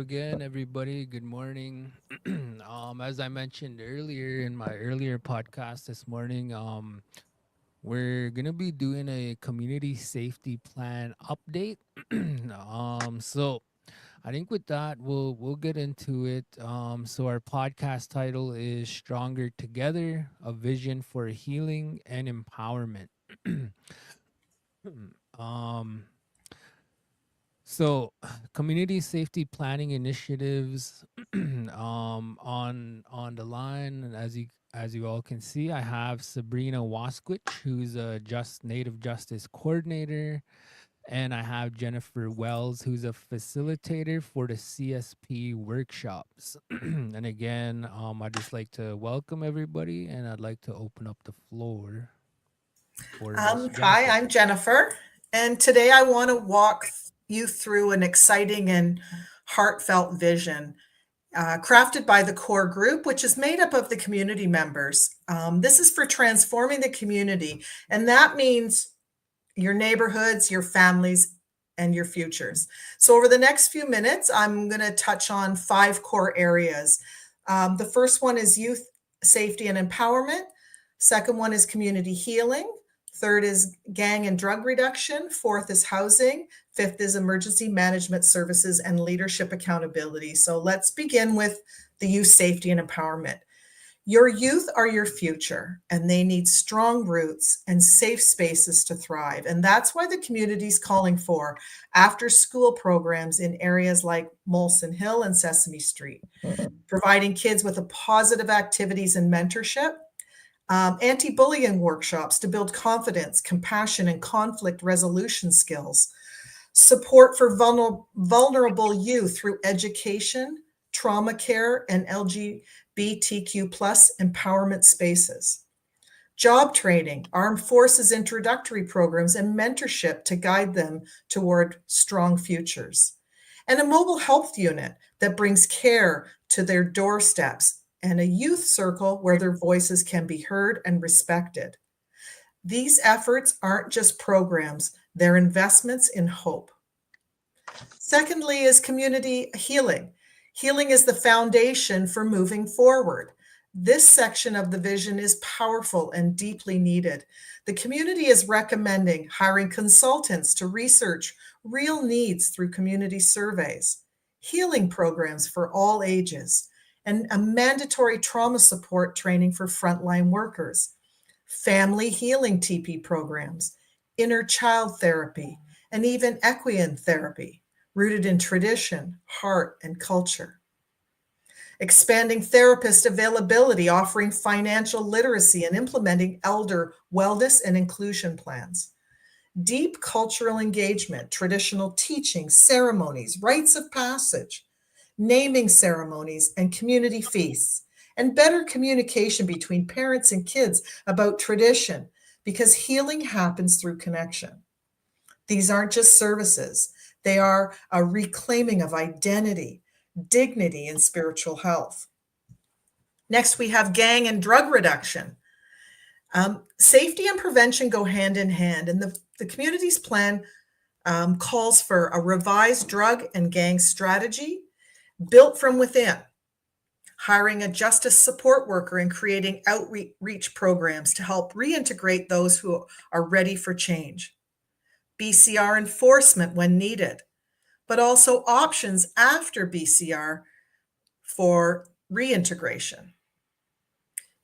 again, everybody. Good morning. As I mentioned earlier in my earlier podcast this morning, we're gonna be doing a community safety plan update. So I think with that, we'll get into it. So our podcast title is "Stronger Together: A Vision for Healing and Empowerment." um So, community safety planning initiatives on the line, and as you all can see, I have Sabrina Wasquich, who's a just native justice coordinator, and I have Jennifer Wells, who's a facilitator for the CSP workshops. And again, I'd just like to welcome everybody, and I'd like to open up the floor for Miss Hi, Jennifer. I'm Jennifer, and today I want to walk you through an exciting and heartfelt vision crafted by the core group, which is made up of the community members. This is for transforming the community, and that means your neighborhoods, your families, and your futures. So, over the next few minutes, I'm going to touch on five core areas. The first one is youth safety and empowerment. Second one is community healing. Third is gang and drug reduction. Fourth is housing. Fifth is emergency management services and leadership accountability. So let's begin with the youth safety and empowerment. Your youth are your future, and they need strong roots and safe spaces to thrive. And that's why the community is calling for after school programs in areas like Molson Hill and Sesame Street, providing kids with a positive activities and mentorship, anti bullying workshops to build confidence, compassion, and conflict resolution skills, support for vulnerable youth through education, trauma care, and LGBTQ plus empowerment spaces. Job training, armed forces introductory programs, and mentorship to guide them toward strong futures. And a mobile health unit that brings care to their doorsteps, and a youth circle where their voices can be heard and respected. These efforts aren't just programs, they're investments in hope. Secondly, is community healing. Healing is the foundation for moving forward. This section of the vision is powerful and deeply needed. The community is recommending hiring consultants to research real needs through community surveys, healing programs for all ages, and a mandatory trauma support training for frontline workers, family healing TP programs, inner child therapy, and even equine therapy rooted in tradition, heart, and culture. Expanding therapist availability, offering financial literacy, and implementing elder wellness and inclusion plans. Deep cultural engagement, traditional teaching, ceremonies, rites of passage, naming ceremonies, and community feasts. And better communication between parents and kids about tradition, because healing happens through connection. These aren't just services, they are a reclaiming of identity, dignity, and spiritual health. Next, we have gang and drug reduction. Safety and prevention go hand in hand, and the community's plan calls for a revised drug and gang strategy built from within, hiring a justice support worker and creating outreach programs to help reintegrate those who are ready for change. BCR enforcement when needed, but also options after BCR for reintegration.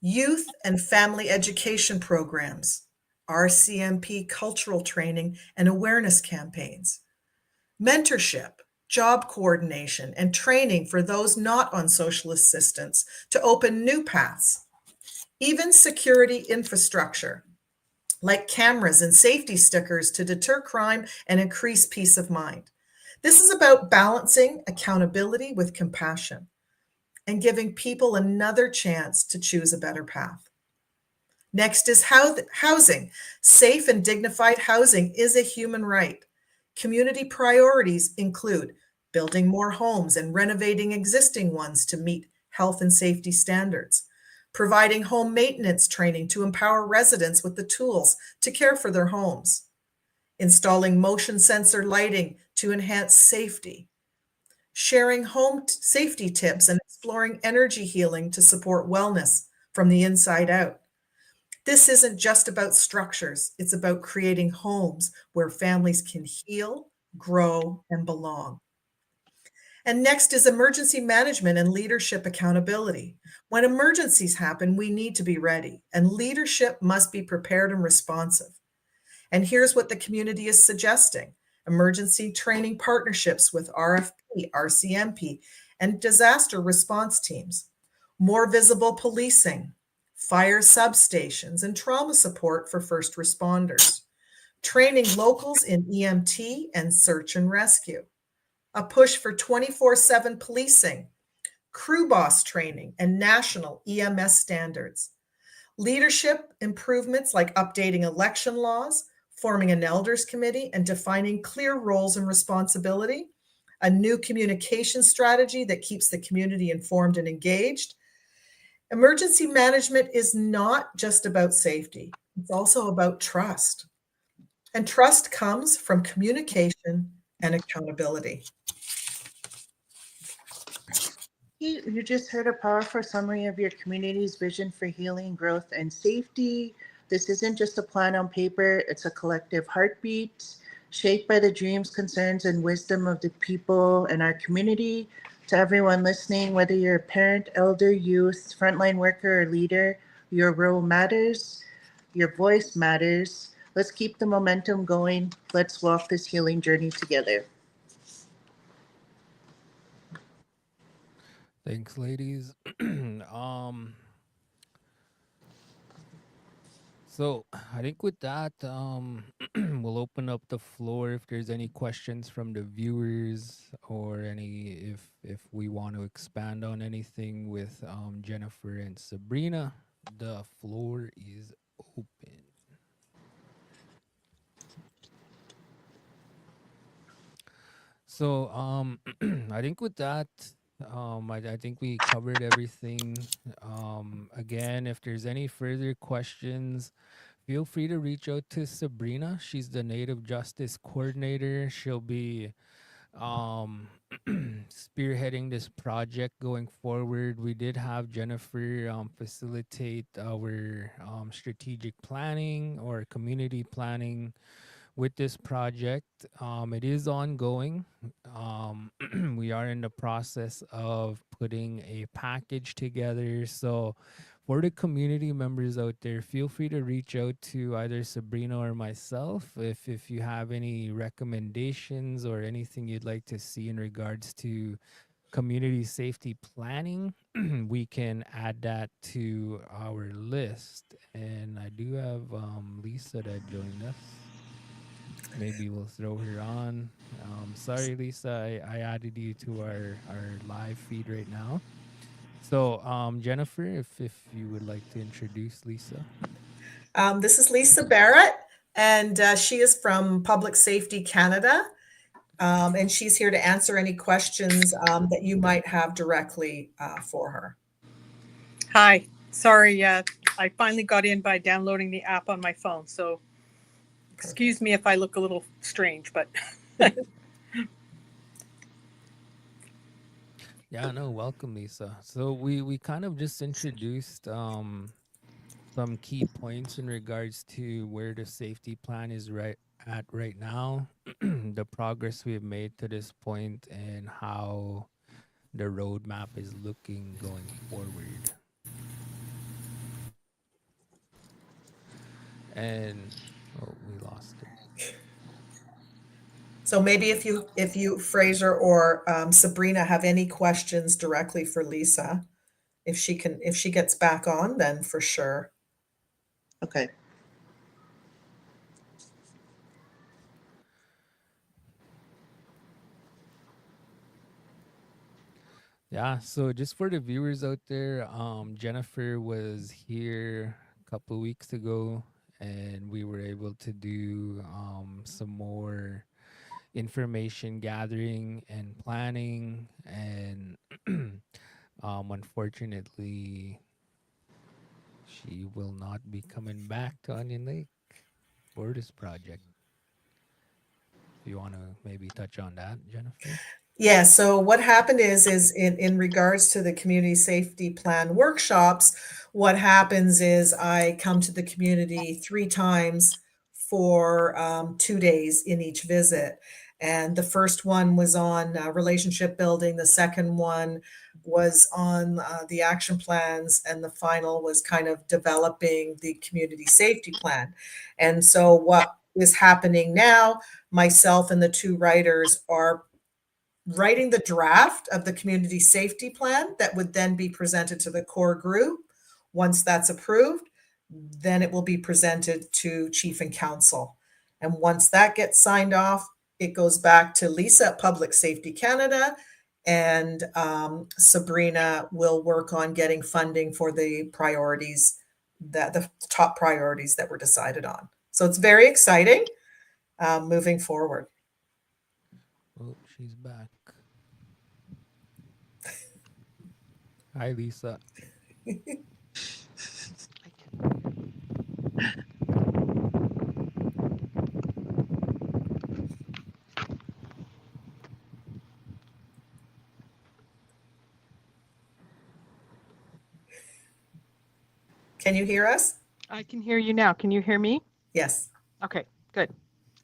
Youth and family education programs, RCMP cultural training and awareness campaigns, mentorship, job coordination, and training for those not on social assistance to open new paths, even security infrastructure like cameras and safety stickers to deter crime and increase peace of mind. This is about balancing accountability with compassion and giving people another chance to choose a better path. Next is housing. Safe and dignified housing is a human right. Community priorities include building more homes and renovating existing ones to meet health and safety standards, providing home maintenance training to empower residents with the tools to care for their homes, installing motion sensor lighting to enhance safety, sharing safety tips and exploring energy healing to support wellness from the inside out. This isn't just about structures, it's about creating homes where families can heal, grow, and belong. And next is emergency management and leadership accountability. When emergencies happen, we need to be ready, and leadership must be prepared and responsive. And here's what the community is suggesting: emergency training partnerships with RFP, RCMP, and disaster response teams, more visible policing, fire substations, and trauma support for first responders, training locals in EMT and search and rescue, a push for 24/7 policing, crew boss training, and national EMS standards. Leadership improvements like updating election laws, forming an elders committee, and defining clear roles and responsibility. A new communication strategy that keeps the community informed and engaged. Emergency management is not just about safety, it's also about trust. And trust comes from communication and accountability. You just heard a powerful summary of your community's vision for healing, growth, and safety. This isn't just a plan on paper, it's a collective heartbeat shaped by the dreams, concerns, and wisdom of the people in our community. To everyone listening, whether you're a parent, elder, youth, frontline worker, or leader, your role matters, your voice matters. Let's keep the momentum going. Let's walk this healing journey together. Thanks, ladies. So I think with that, we'll open up the floor if there's any questions from the viewers or any if we want to expand on anything with Jennifer and Sabrina. The floor is open. So I think with that, I think we covered everything. Again, if there's any further questions, feel free to reach out to Sabrina. She's the Native Justice Coordinator. She'll be um, spearheading this project going forward. We did have Jennifer facilitate our strategic planning or community planning with this project. It is ongoing. We are in the process of putting a package together. So, for the community members out there, feel free to reach out to either Sabrina or myself if you have any recommendations or anything you'd like to see in regards to community safety planning. We can add that to our list. And I do have Lisa that joined us. Maybe we'll throw her on. Sorry, Lisa, I added you to our live feed right now. So, Jennifer, if you would like to introduce Lisa. This is Lisa Barrett, and she is from Public Safety Canada. And she's here to answer any questions that you might have directly for her. Hi, sorry, I finally got in by downloading the app on my phone, so excuse me if I look a little strange, but Yeah, no, welcome, Lisa. So we kind of just introduced some key points in regards to where the safety plan is right now, the progress we have made to this point, and how the roadmap is looking going forward. And we lost it. So maybe if you Fraser or Sabrina have any questions directly for Lisa, if she gets back on, then for sure. Okay. Yeah, so just for the viewers out there, Jennifer was here a couple weeks ago, and we were able to do some more information gathering and planning, and unfortunately, she will not be coming back to Onion Lake for this project. If you want to maybe touch on that, Jennifer. Yeah, so what happened is in regards to the community safety plan workshops, what happens is I come to the community 3 times for, 2 days in each visit. And the first one was on, relationship building, the second one was on, the action plans, and the final was kind of developing the community safety plan. And so what is happening now, myself and the 2 writers are writing the draft of the community safety plan that would then be presented to the core group. Once that's approved, then it will be presented to chief and council. And once that gets signed off, it goes back to Lisa at Public Safety Canada, and Sabrina will work on getting funding for the priorities, that the top priorities that were decided on. So it's very exciting moving forward. Oh, she's back. Hi, Lisa. Can you hear us? I can hear you now. Can you hear me? Yes. Okay, good.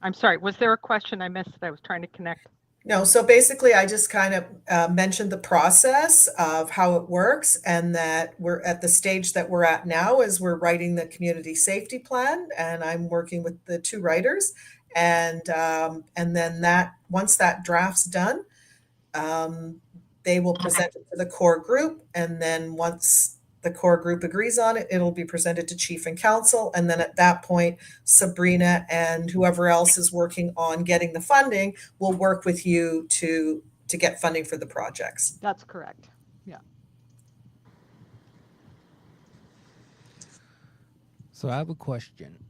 I'm sorry. Was there a question I missed that I was trying to connect? No, so basically, I just kind of mentioned the process of how it works, and that we're at the stage that we're at now is we're writing the community safety plan, and I'm working with the 2 writers, and then that once that draft's done, they will present it to the core group, and then once the core group agrees on it, it'll be presented to chief and council, and then at that point, Sabrina and whoever else is working on getting the funding will work with you to get funding for the projects. That's correct. Yeah. So I have a question.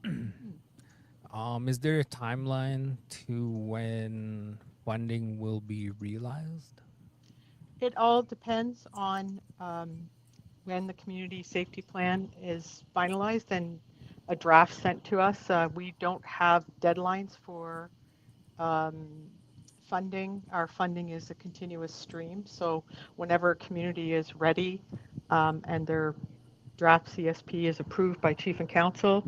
Is there a timeline to when funding will be realized? It all depends on when the community safety plan is finalized and a draft sent to us. We don't have deadlines for funding. Our funding is a continuous stream. So whenever a community is ready and their draft CSP is approved by chief and council,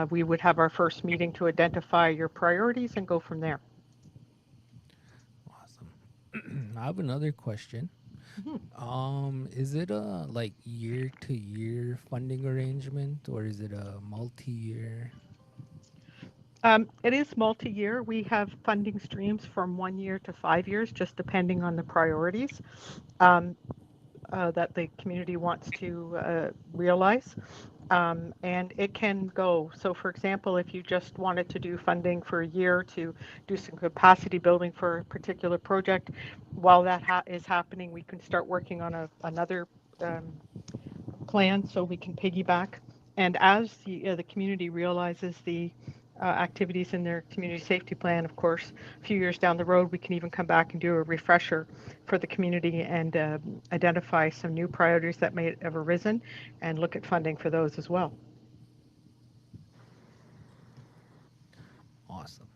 we would have our first meeting to identify your priorities and go from there. Awesome. I have another question. Is it a like year-to-year funding arrangement, or is it a multi-year? It is multi-year. We have funding streams from 1 year to 5 years, just depending on the priorities that the community wants to realize. And it can go. So for example, if you just wanted to do funding for a year to do some capacity building for a particular project, while that is happening, we can start working on another plan so we can piggyback. And as the community realizes the activities in their community safety plan, of course, a few years down the road, we can even come back and do a refresher for the community and identify some new priorities that may have arisen and look at funding for those as well. Awesome.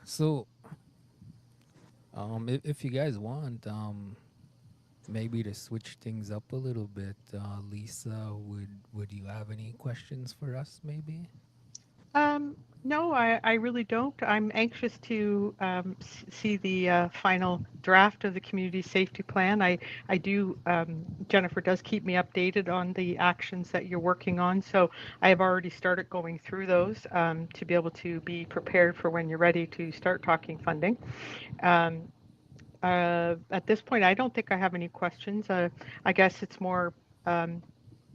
So if you guys want, maybe to switch things up a little bit, Lisa, would you have any questions for us, maybe? No, I really don't. I'm anxious to see the final draft of the community safety plan. I do, Jennifer does keep me updated on the actions that you're working on. So I have already started going through those to be able to be prepared for when you're ready to start talking funding. At this point, I don't think I have any questions. I guess it's more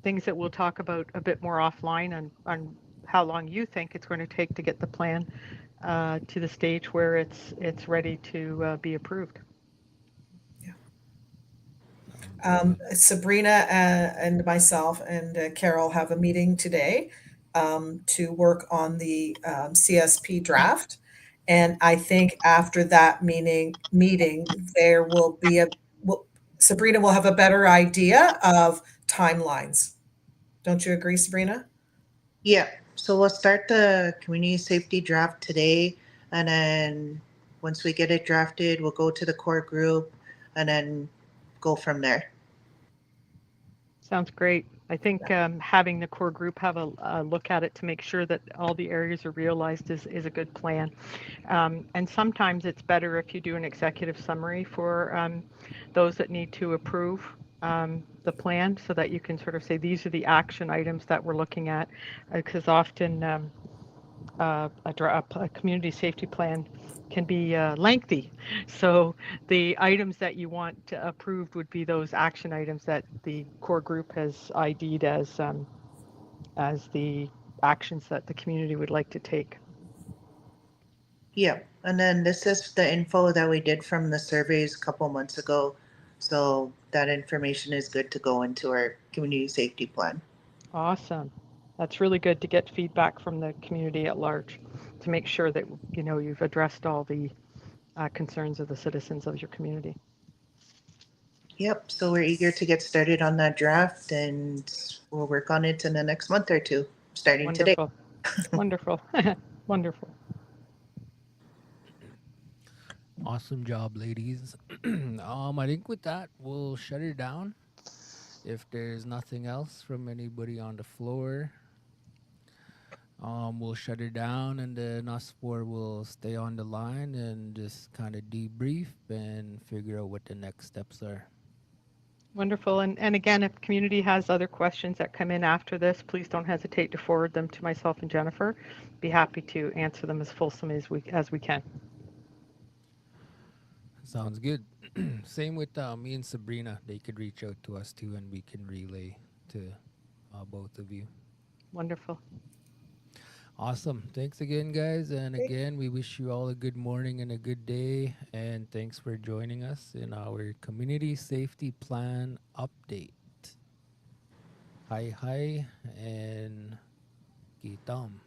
things that we'll talk about a bit more offline on how long you think it's going to take to get the plan to the stage where it's ready to be approved. Sabrina and myself and Carol have a meeting today to work on the CSP draft. And I think after that meeting, there will be Sabrina will have a better idea of timelines Don't you agree, Sabrina? Yeah, so we'll start the community safety draft today, and then once we get it drafted, we'll go to the core group and then go from there. Sounds great. I think having the core group have a look at it to make sure that all the areas are realized is a good plan. And sometimes it's better if you do an executive summary for those that need to approve the plan, so that you can sort of say, these are the action items that we're looking at. Because often a community safety plan can be lengthy. So the items that you want approved would be those action items that the core group has ID'd as the actions that the community would like to take. Yeah, and then this is the info that we did from the surveys a couple months ago. So that information is good to go into our community safety plan. Awesome. That's really good to get feedback from the community at large to make sure that you've addressed all the concerns of the citizens of your community. Yep, so we're eager to get started on that draft, and we'll work on it in the next month or two, starting today. Wonderful. Wonderful. Awesome job, ladies. I think with that, we'll shut it down. If there's nothing else from anybody on the floor, we'll shut it down, and then us four will stay on the line and just kind of debrief and figure out what the next steps are. Wonderful. And again, if community has other questions that come in after this, please don't hesitate to forward them to myself and Jennifer. Be happy to answer them as fulsome as we can. Sounds good. Same with me and Sabrina. They could reach out to us too, and we can relay to both of you. Wonderful. Awesome. Thanks again, guys. And again, we wish you all a good morning and a good day. And thanks for joining us in our community safety plan update. Hi, hi, and Kitam.